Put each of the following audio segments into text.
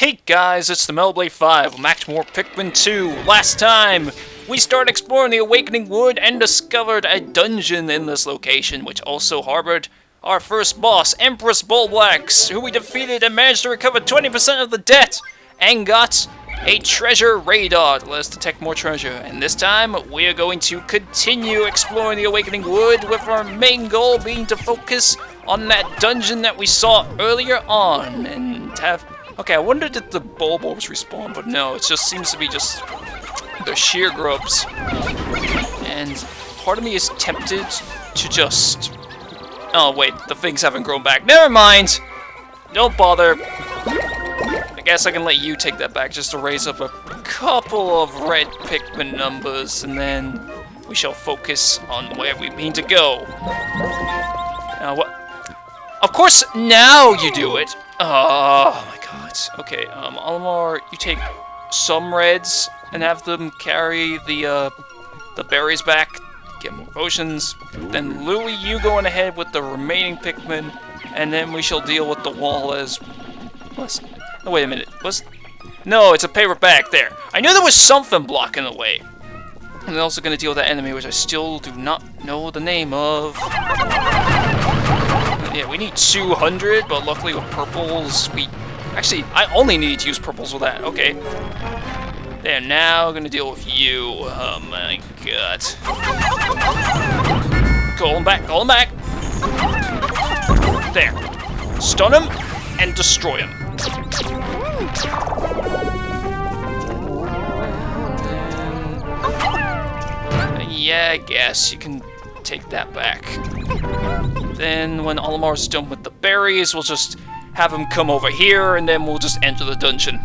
Hey guys, it's the Melblade 5. I'm actually more Pikmin 2. Last time, we started exploring the Awakening Wood and discovered a dungeon in this location, which also harbored our first boss, Empress Bulblax, who we defeated and managed to recover 20% of the debt, and got a treasure radar to let us detect more treasure. And this time, we are going to continue exploring the Awakening Wood, with our main goal being to focus on that dungeon that we saw earlier on, and have... Okay, I wondered if the bulbs respawn, but no, it just seems to be just the sheer grubs. And part of me is tempted to just... Oh wait, the things haven't grown back. Never mind! Don't bother. I guess I can let you take that back just to raise up a couple of red Pikmin numbers, and then we shall focus on where we mean to go. Now what? Of course, now you do it! Oh my god. Okay, Olimar, you take some reds and have them carry the berries back, get more potions. Then Louie, you go on ahead with the remaining Pikmin, and then we shall deal with the wall as... Oh, wait a minute. No, it's a paper bag. There. I knew there was something blocking the way. I'm also going to deal with that enemy, which I still do not know the name of. Yeah, we need 200, but luckily with purples, we... Actually, I only need to use purples with that. Okay. There, now I'm going to deal with you. Oh my god. Call him back, call him back. There. Stun him and destroy him. Yeah, I guess you can take that back. Then when Olimar's done with the berries, we'll just have him come over here, and then we'll just enter the dungeon.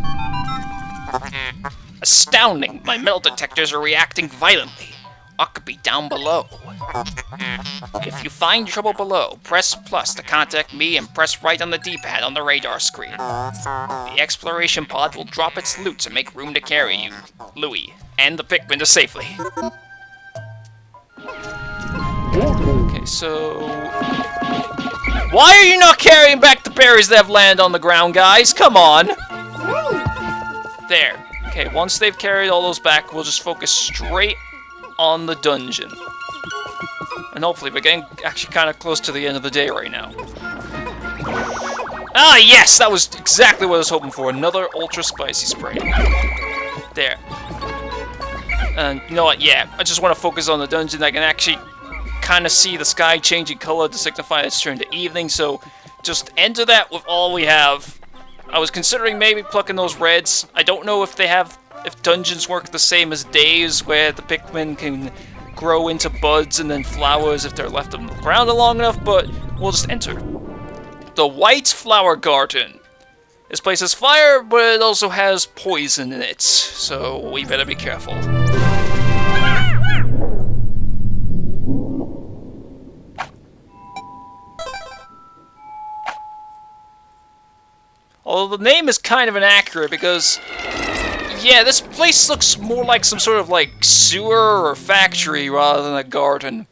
Astounding! My metal detectors are reacting violently. What could be down below? If you find trouble below, press plus to contact me and press right on the D-pad on the radar screen. The exploration pod will drop its loot to make room to carry you, Louie, and the Pikmin to safely. Okay, so... Why are you not carrying back the berries that have landed on the ground, guys? Come on! There. Okay, once they've carried all those back, we'll just focus straight on the dungeon. And hopefully we're getting actually kind of close to the end of the day right now. Ah, yes! That was exactly what I was hoping for. Another ultra spicy spray. There. And you know what? Yeah, I just want to focus on the dungeon. I can actually kind of see the sky changing color to signify it's turned to evening, so just enter that with all we have. I was considering maybe plucking those reds. I don't know if if dungeons work the same as days, where the Pikmin can grow into buds and then flowers if they're left on the ground long enough, but we'll just enter. The White Flower Garden. This place has fire, but it also has poison in it, so we better be careful. Although the name is kind of inaccurate because, yeah, this place looks more like some sort of like sewer or factory rather than a garden.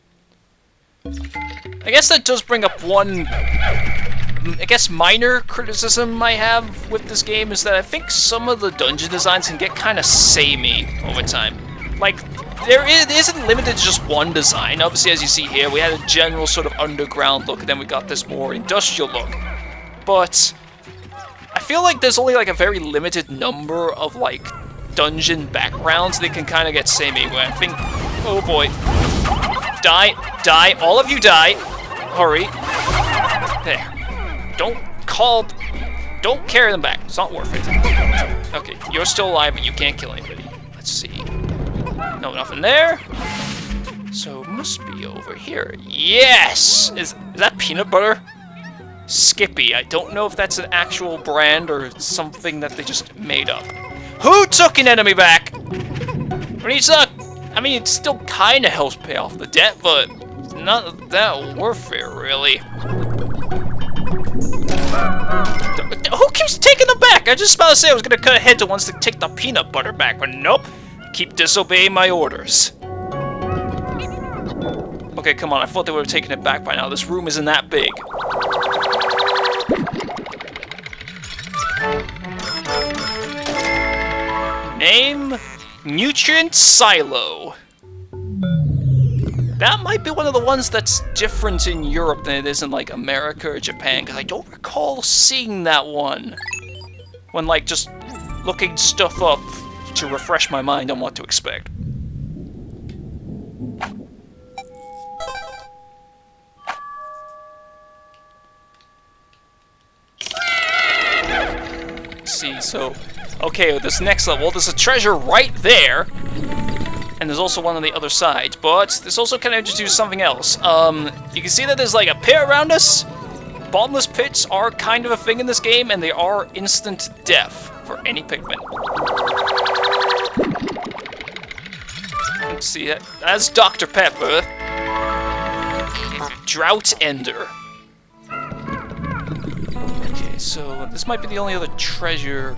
I guess that does bring up one, I guess, minor criticism I have with this game, is that I think some of the dungeon designs can get kind of samey over time. Like, it isn't limited to just one design. Obviously, as you see here, we had a general sort of underground look, and then we got this more industrial look. But I feel like there's only like a very limited number of like dungeon backgrounds that can kind of get samey, where I think, oh boy, die, all of you die, hurry, there, don't carry them back, it's not worth it. Okay, you're still alive, but you can't kill anybody. Let's see, no, nothing there, so it must be over here. Yes, is that peanut butter? Skippy. I don't know if that's an actual brand or something that they just made up. Who took an enemy back? I mean, it still kind of helps pay off the debt, but not that worth it, really. Who keeps taking them back? I just about to say I was gonna cut ahead to ones that take the peanut butter back, but nope. Keep disobeying my orders. Okay, come on. I thought they would have taken it back by now. This room isn't that big. Name? Nutrient Silo. That might be one of the ones that's different in Europe than it is in, like, America or Japan, because I don't recall seeing that one. When, like, just looking stuff up to refresh my mind on what to expect. Let's see, so... Okay, with this next level, there's a treasure right there. And there's also one on the other side, but this also kind of introduces something else. You can see that there's like a pit around us. Bottomless pits are kind of a thing in this game, and they are instant death for any Pikmin. Let's see, that's Dr. Pepper. Drought Ender. Okay, so this might be the only other treasure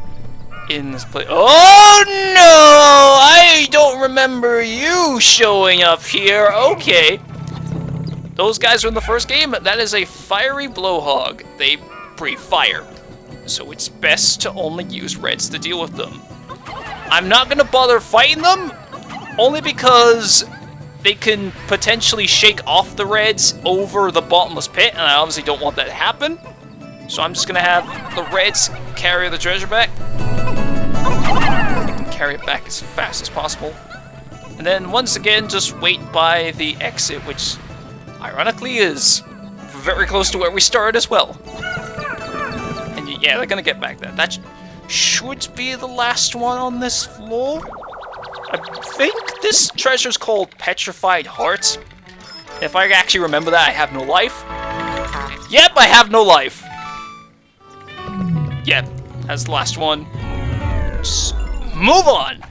in this place. Oh no! I don't remember you showing up here. Okay. Those guys were in the first game. That is a fiery blowhog. They breathe fire. So it's best to only use reds to deal with them. I'm not gonna bother fighting them, only because they can potentially shake off the reds over the bottomless pit, and I obviously don't want that to happen. So I'm just gonna have the reds carry the treasure back. Carry it back as fast as possible. And then once again, just wait by the exit, which ironically is very close to where we started as well. And yeah, they're gonna get back there. That should be the last one on this floor. I think this treasure's called Petrified Heart. If I actually remember that, I have no life. Yep, I have no life. Yep, that's the last one. Just move on!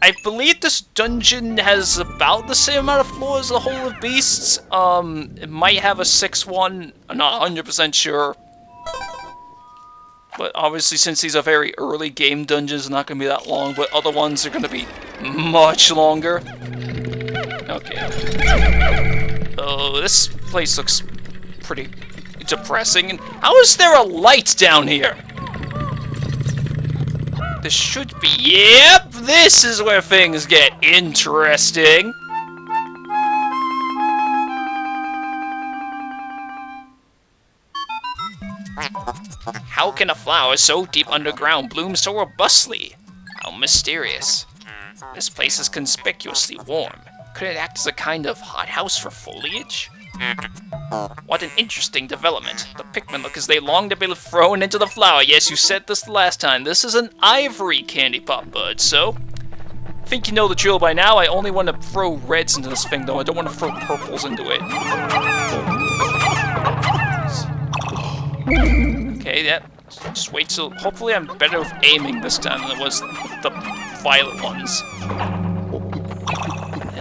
I believe this dungeon has about the same amount of floors as the Hole of Beasts. It might have a 6th one. I'm not 100% sure. But obviously, since these are very early game dungeons, they're not going to be that long. But other ones are going to be much longer. Okay. Oh, this place looks pretty depressing. And how is there a light down here? This should be... Yep! This is where things get interesting. How can a flower so deep underground bloom so robustly? How mysterious. This place is conspicuously warm. Could it act as a kind of hothouse for foliage? What an interesting development. The Pikmin look as they long to be thrown into the flower. Yes, you said this last time. This is an ivory Candypop Bud, so... I think you know the drill by now. I only want to throw reds into this thing, though. I don't want to throw purples into it. Okay, yeah. Just wait till... Hopefully I'm better with aiming this time than it was with the violet ones.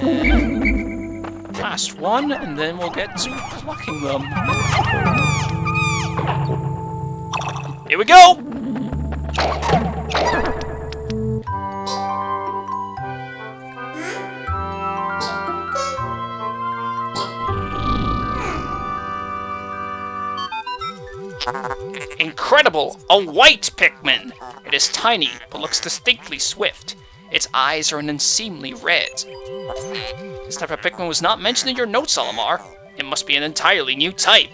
And... last one, and then we'll get to plucking them. Here we go! Incredible! A white Pikmin! It is tiny, but looks distinctly swift. Its eyes are an unseemly red. This type of Pikmin was not mentioned in your notes, Olimar. It must be an entirely new type.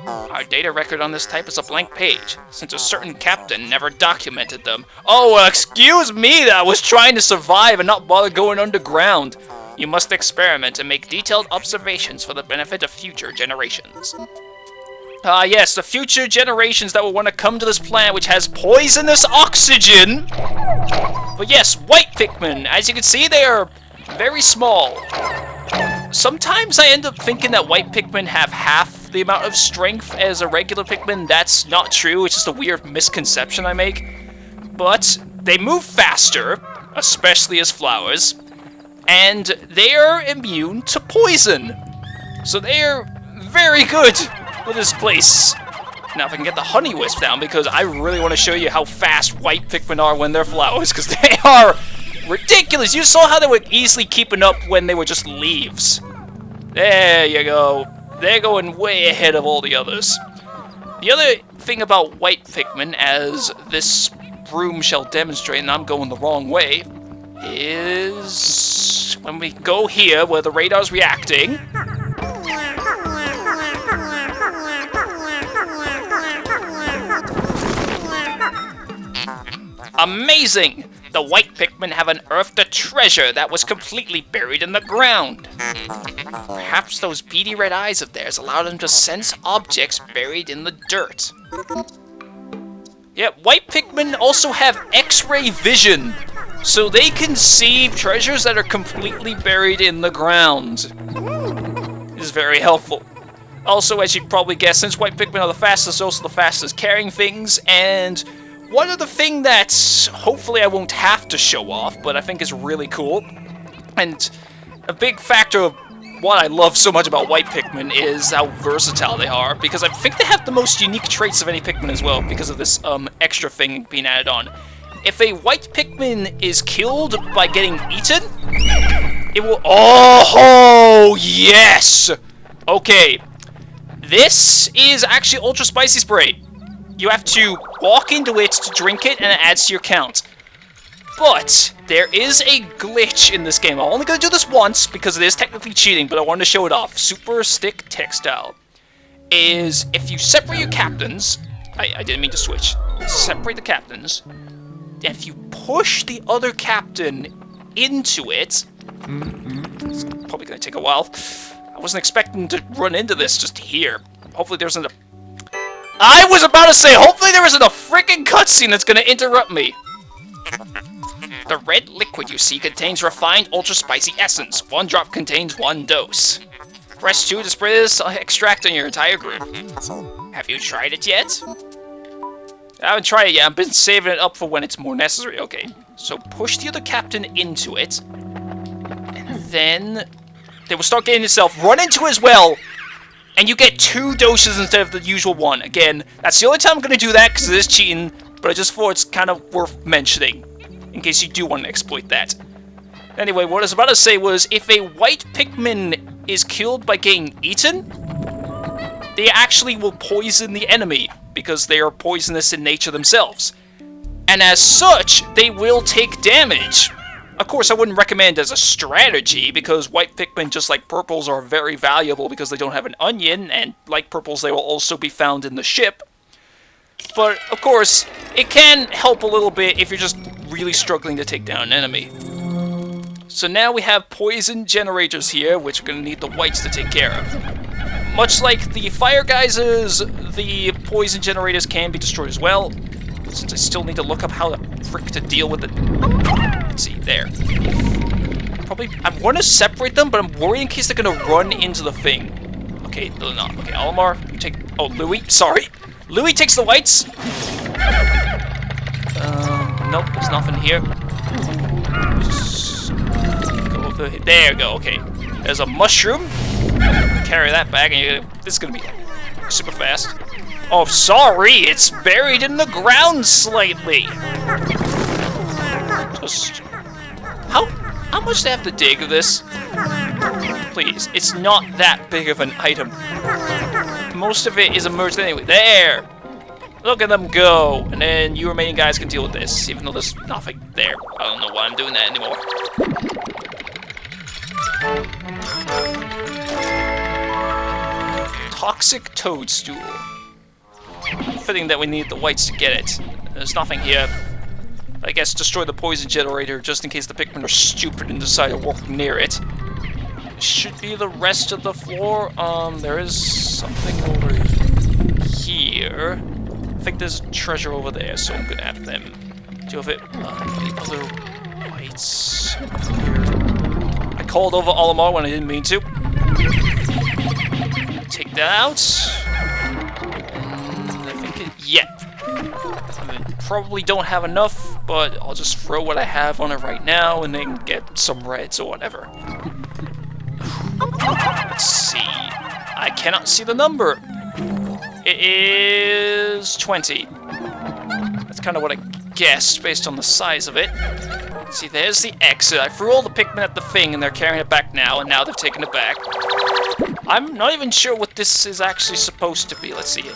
Our data record on this type is a blank page, since a certain captain never documented them. Oh, excuse me, that was trying to survive and not bother going underground. You must experiment and make detailed observations for the benefit of future generations. Yes, the future generations that will want to come to this planet which has poisonous oxygen. But yes, white Pikmin, as you can see, they are very small. Sometimes I end up thinking that white Pikmin have half the amount of strength as a regular Pikmin. That's not true, it's just a weird misconception I make. But they move faster, especially as flowers, and they are immune to poison. So they are very good with this place. Now if I can get the honey wisp down, because I really want to show you how fast white Pikmin are when they're flowers, because they are ridiculous. You saw how they were easily keeping up when they were just leaves. There you go. They're going way ahead of all the others. The other thing about white Pikmin, as this broom shall demonstrate, and I'm going the wrong way, is when we go here where the radar's reacting. Amazing! The white Pikmin have unearthed a treasure that was completely buried in the ground. Perhaps those beady red eyes of theirs allow them to sense objects buried in the dirt. Yeah, white Pikmin also have X-ray vision, so they can see treasures that are completely buried in the ground. This is very helpful. Also, as you'd probably guess, since white Pikmin are the fastest, also the fastest carrying things, and one other thing that hopefully I won't have to show off, but I think is really cool, and a big factor of what I love so much about white Pikmin is how versatile they are, because I think they have the most unique traits of any Pikmin as well, because of this extra thing being added on. If a white Pikmin is killed by getting eaten, it will... Oh, yes! Okay, this is actually Ultra Spicy Spray. You have to walk into it to drink it, and it adds to your count. But there is a glitch in this game. I'm only going to do this once, because it is technically cheating, but I wanted to show it off. Superstick Textile is if you separate your captains... I didn't mean to switch. Separate the captains. If you push the other captain into it... It's probably going to take a while. I wasn't expecting to run into this just here. Hopefully there isn't a... I was about to say, hopefully there isn't a freaking cutscene that's going to interrupt me. The red liquid you see contains refined ultra spicy essence. 1 drop contains 1 dose. Press 2 to spray this extract on your entire group. Have you tried it yet? I haven't tried it yet. I've been saving it up for when it's more necessary. Okay, so push the other captain into it. And then they will start getting itself. Run into it as well. And you get 2 doses instead of the usual 1. Again, that's the only time I'm going to do that because it is cheating, but I just thought it's kind of worth mentioning, in case you do want to exploit that. Anyway, what I was about to say was, if a white Pikmin is killed by getting eaten, they actually will poison the enemy, because they are poisonous in nature themselves. And as such, they will take damage. Of course, I wouldn't recommend as a strategy, because white Pikmin, just like purples, are very valuable because they don't have an onion, and like purples, they will also be found in the ship. But, of course, it can help a little bit if you're just really struggling to take down an enemy. So now we have poison generators here, which we're going to need the whites to take care of. Much like the fire geysers, the poison generators can be destroyed as well. Since I still need to look up how the frick to deal with it. Let's see, there. Probably, I want to separate them, but I'm worried in case they're going to run into the thing. Okay, no, they're not. Okay, Olimar, you take... Oh, Louis, sorry. Louis takes the whites. Nope, there's nothing here. Just go over here. There you go, okay. There's a mushroom. Carry that back, and this is going to be super fast. Oh, sorry, it's buried in the ground slightly. Just... How much do I have to dig of this? Please, it's not that big of an item. Most of it is emerged anyway. There! Look at them go! And then you remaining guys can deal with this, even though there's nothing there. I don't know why I'm doing that anymore. Toxic Toadstool. Fitting that we need the whites to get it. There's nothing here. I guess destroy the poison generator just in case the Pikmin are stupid and decide to walk near it. Should be the rest of the floor. There is something over here. I think there's a treasure over there, so I'm gonna have them deal with it. The other whites here. I called over Olimar when I didn't mean to. Take that out. And I think it... Yeah. I probably don't have enough, but I'll just throw what I have on it right now and then get some reds or whatever. Let's see. I cannot see the number. It is 20. That's kind of what I guessed based on the size of it. See, there's the exit. I threw all the Pikmin at the thing and they're carrying it back now, and now they've taken it back. I'm not even sure what this is actually supposed to be. Let's see it.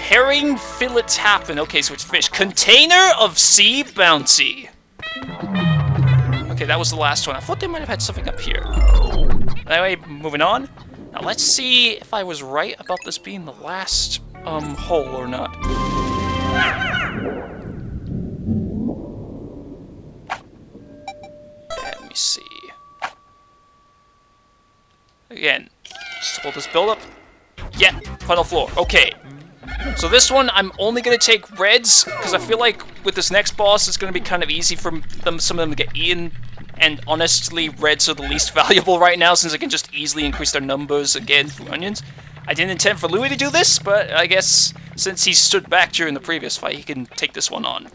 Herring fillet happen. Okay, so it's fish. Container of sea bounty. Okay, that was the last one. I thought they might have had something up here. Anyway, moving on. Now let's see if I was right about this being the last hole or not. Let me see. Again, just hold this build up. Yeah, final floor. Okay. So this one, I'm only going to take reds, because I feel like with this next boss, it's going to be kind of easy for some of them to get eaten. And honestly, reds are the least valuable right now, since I can just easily increase their numbers again through onions. I didn't intend for Louis to do this, but I guess since he stood back during the previous fight, he can take this one on.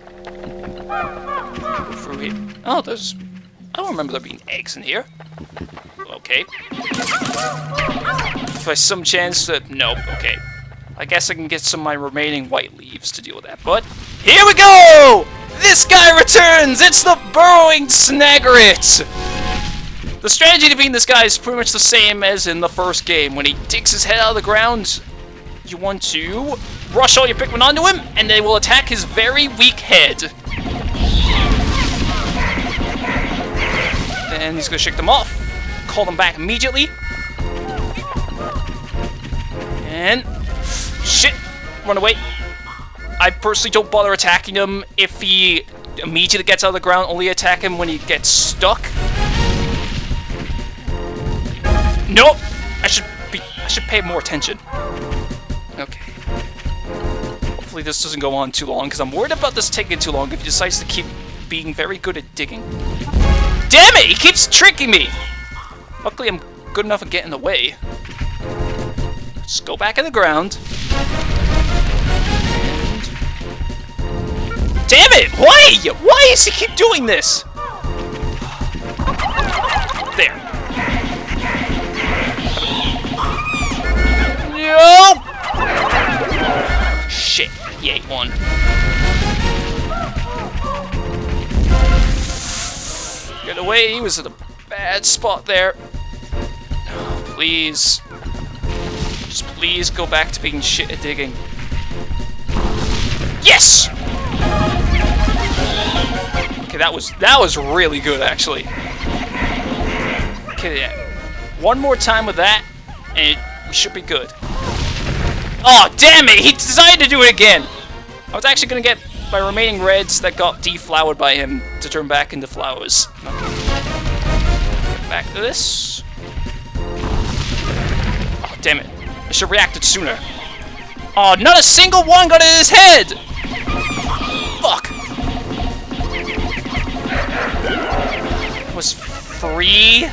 Oh, there's... I don't remember there being eggs in here. Okay. By some chance that... Nope, okay. I guess I can get some of my remaining white leaves to deal with that, but... Here we go! This guy returns! It's the burrowing snaggerit! The strategy to beat this guy is pretty much the same as in the first game. When he digs his head out of the ground, you want to rush all your Pikmin onto him, and they will attack his very weak head. And he's gonna shake them off, call them back immediately. And... Shit! Run away. I personally don't bother attacking him if he immediately gets out of the ground, only attack him when he gets stuck. Nope! I should pay more attention. Okay. Hopefully this doesn't go on too long, because I'm worried about this taking too long if he decides to keep being very good at digging. Damn it! He keeps tricking me! Luckily I'm good enough at getting away. Just go back in the ground. Damn it! Why? Why does he keep doing this? There. No! Shit, he ate one. Get away, he was at a bad spot there. Oh, please. Just please go back to being shit at digging. Yes! Okay, that was really good, actually. Okay, yeah. One more time with that, and we should be good. Oh, damn it! He decided to do it again! I was actually gonna get my remaining reds that got deflowered by him to turn back into flowers. Okay. Get back to this. Oh, damn it. I should have reacted sooner. Oh, not a single one got in his head! Fuck! That was 3.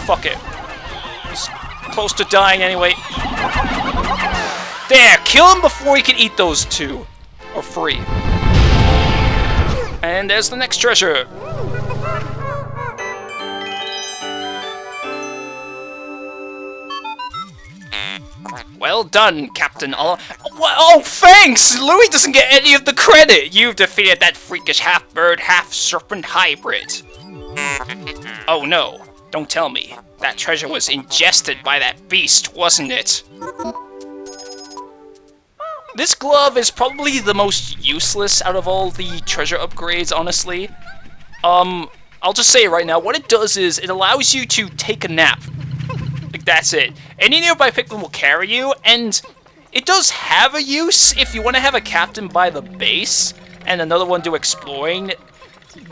Fuck it. He's close to dying anyway. There! Kill him before he can eat those 2. Or 3. And there's the next treasure. Well done, Captain Oh, thanks! Louis doesn't get any of the credit! You've defeated that freakish half-bird, half-serpent hybrid. Oh no, don't tell me. That treasure was ingested by that beast, wasn't it? This glove is probably the most useless out of all the treasure upgrades, honestly. I'll just say it right now, what it does is, it allows you to take a nap. Like, that's it. Any nearby Pikmin will carry you, and it does have a use if you want to have a captain by the base, and another one do exploring.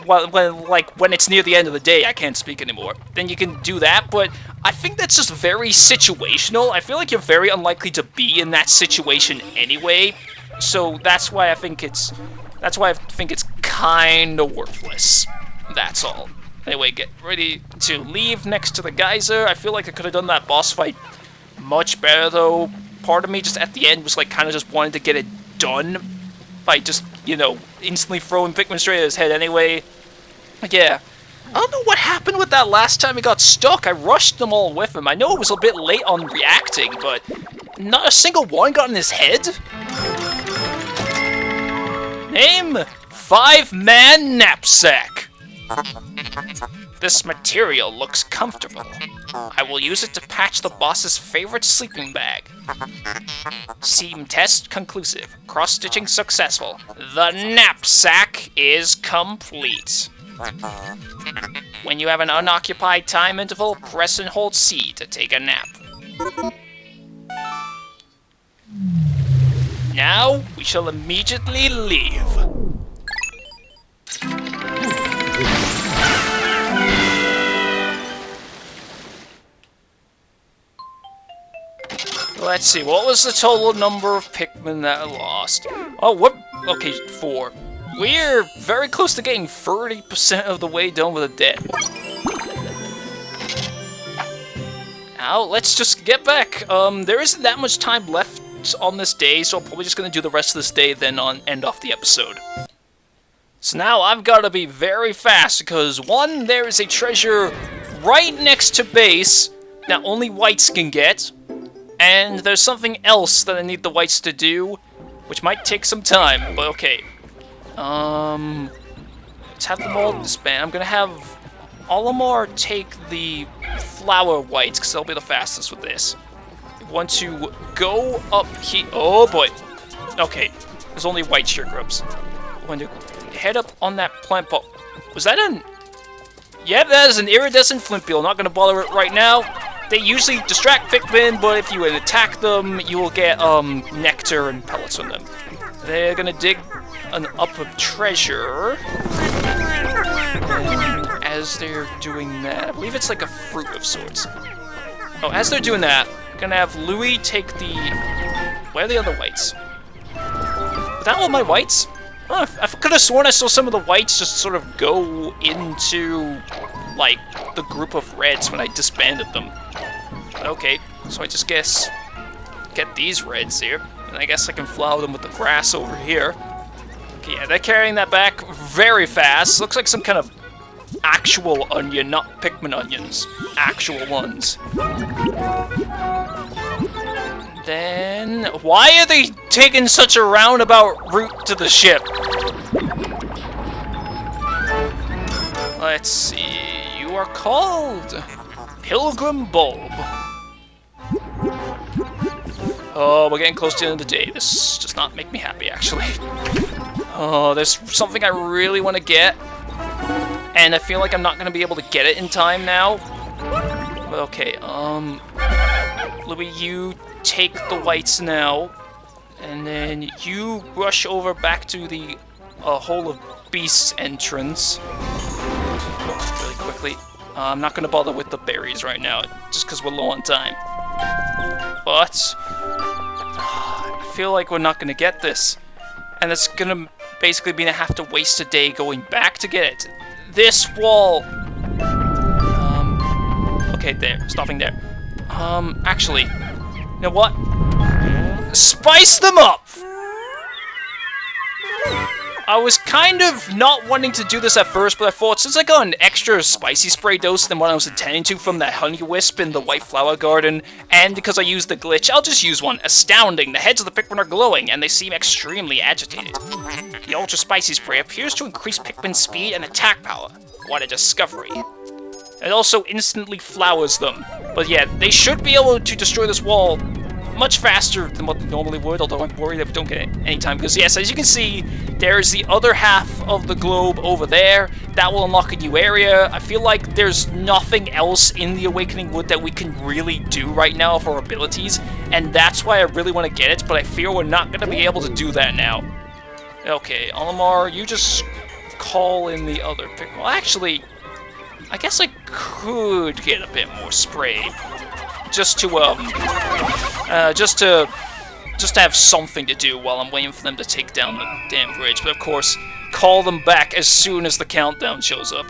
When it's near the end of the day, I can't speak anymore. Then you can do that, but I think that's just very situational. I feel like you're very unlikely to be in that situation anyway, so that's why I think it's kinda worthless. That's all. Anyway, get ready to leave next to the geyser. I feel like I could have done that boss fight much better, though. Part of me just at the end was like kind of just wanted to get it done by just, you know, instantly throwing Pikmin straight at his head anyway. Yeah. I don't know what happened with that last time he got stuck. I rushed them all with him. I know it was a bit late on reacting, but not a single one got in his head. Name? 5-Man Napsack. This material looks comfortable. I will use it to patch the boss's favorite sleeping bag. Seam test conclusive. Cross-stitching successful. The knapsack is complete. When you have an unoccupied time interval, press and hold C to take a nap. Now, we shall immediately leave. Let's see, what was the total number of Pikmin that I lost? Oh, what? Okay, 4. We're very close to getting 30% of the way done with a debt. Now, let's just get back. There isn't that much time left on this day, so I'm probably just going to do the rest of this day, then end off the episode. So now I've got to be very fast, because 1, there is a treasure right next to base that only whites can get. And there's something else that I need the whites to do, which might take some time, but okay. Let's have them all disband. I'm gonna have Olimar take the flower whites, because they'll be the fastest with this. I want to go up here. Oh boy. Okay, there's only white sugargrubs. I want to head up on that plant pot. Was that an... Yep, that is an iridescent flint beetle. Not gonna bother it right now. They usually distract Pikmin, but if you attack them, you will get nectar and pellets from them. They're gonna dig up a treasure. And as they're doing that, I believe it's like a fruit of sorts. Oh, as they're doing that, I'm gonna have Louie take the... Where are the other whites? Is that all my whites? Oh, I could have sworn I saw some of the whites just sort of go into, like, the group of reds when I disbanded them. Okay, so I just guess get these reds here, and I guess I can flower them with the grass over here. Okay, yeah, they're carrying that back very fast. Looks like some kind of actual onion, not Pikmin onions. Actual ones. Then, why are they taking such a roundabout route to the ship? Let's see, you are called Pilgrim Bulb. Oh, we're getting close to the end of the day. This does not make me happy, actually. Oh, there's something I really want to get, and I feel like I'm not going to be able to get it in time now. But okay, Louie, you take the whites now, and then you rush over back to the Hole of Beasts entrance. Really quickly. I'm not going to bother with the berries right now, just because we're low on time. But I feel like we're not going to get this. And it's going to basically mean I have to waste a day going back to get it. This wall... okay, there. Stopping there. Actually, you know what? Spice them up! I was kind of not wanting to do this at first, but I thought since I got an extra spicy spray dose than what I was intending to from that honey wisp in the White Flower Garden, and because I used the glitch, I'll just use one. Astounding! The heads of the Pikmin are glowing, and they seem extremely agitated. The ultra spicy spray appears to increase Pikmin's speed and attack power. What a discovery. It also instantly flowers them. But yeah, they should be able to destroy this wall much faster than what they normally would, although I'm worried that we don't get it any time, because yes, as you can see, there's the other half of the globe over there. That will unlock a new area. I feel like there's nothing else in the Awakening Wood that we can really do right now for our abilities, and that's why I really want to get it, but I fear we're not going to be able to do that now. Okay, Olimar, you just call in the other pick. Well, actually, I guess I could get a bit more spray. Just to have something to do while I'm waiting for them to take down the damn bridge. But of course, call them back as soon as the countdown shows up.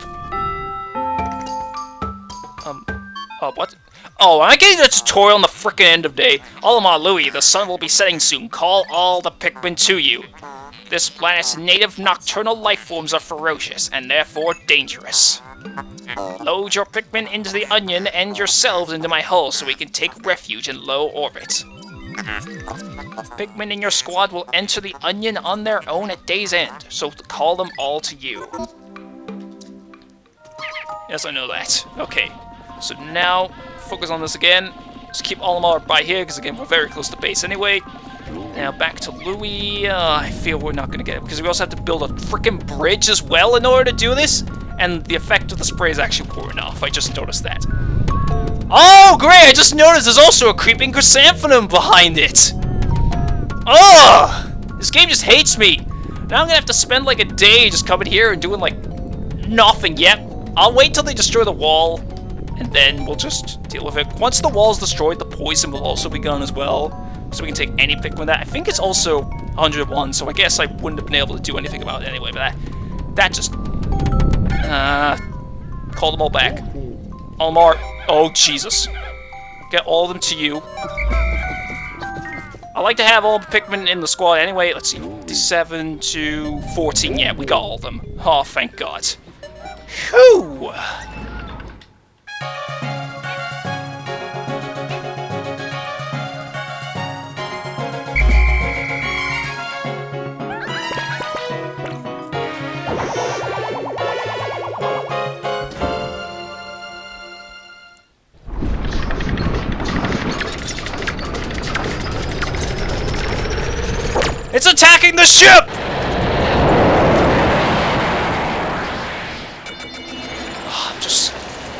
What? Oh, am I getting a tutorial on the frickin' end of day? Olimar, Louie, the sun will be setting soon. Call all the Pikmin to you. This planet's native nocturnal life forms are ferocious and therefore dangerous. Load your Pikmin into the onion and yourselves into my hull so we can take refuge in low orbit. Pikmin in your squad will enter the onion on their own at day's end, so call them all to you. Yes, I know that. Okay, so now focus on this again. Just keep Olimar by here, because again, we're very close to base anyway. Now back to Louis. I feel we're not going to get it, because we also have to build a freaking bridge as well in order to do this. And the effect of the spray is actually poor enough. I just noticed that. Oh, great! I just noticed there's also a creeping chrysanthemum behind it. Ugh! This game just hates me. Now I'm gonna have to spend like a day just coming here and doing like nothing yet. I'll wait till they destroy the wall, and then we'll just deal with it. Once the wall's destroyed, the poison will also be gone as well. So we can take any Pikmin that. I think it's also 101, so I guess I wouldn't have been able to do anything about it anyway, but that just... call them all back. Olimar. Oh, Jesus. Get all of them to you. I like to have all the Pikmin in the squad anyway. Let's see. 57 to 14. Yeah, we got all of them. Oh, thank God. Whew! It's attacking the ship!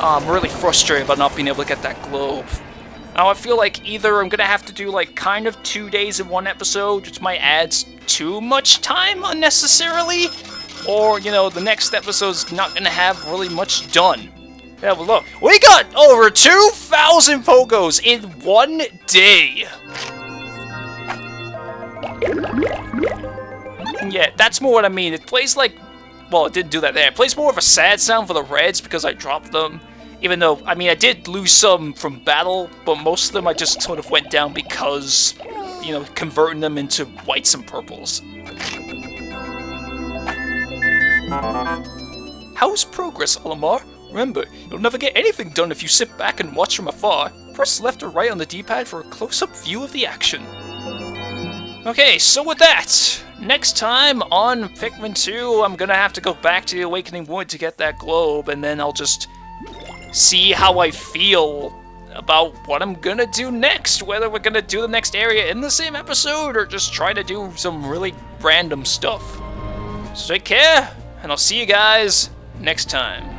I'm really frustrated about not being able to get that globe. Now I feel like either I'm gonna have to do like kind of 2 days in one episode, which might add too much time unnecessarily, or, you know, the next episode's not gonna have really much done. Yeah, but look, we got over 2,000 Pogos in 1 day! Yeah, that's more what I mean. It plays like... Well, it didn't do that there. It plays more of a sad sound for the reds because I dropped them. Even though, I mean, I did lose some from battle, but most of them I just sort of went down because, you know, converting them into whites and purples. How's progress, Olimar? Remember, you'll never get anything done if you sit back and watch from afar. Press left or right on the D-pad for a close-up view of the action. Okay, so with that, next time on Pikmin 2, I'm gonna have to go back to the Awakening Wood to get that globe, and then I'll just see how I feel about what I'm gonna do next, whether we're gonna do the next area in the same episode, or just try to do some really random stuff. So take care, and I'll see you guys next time.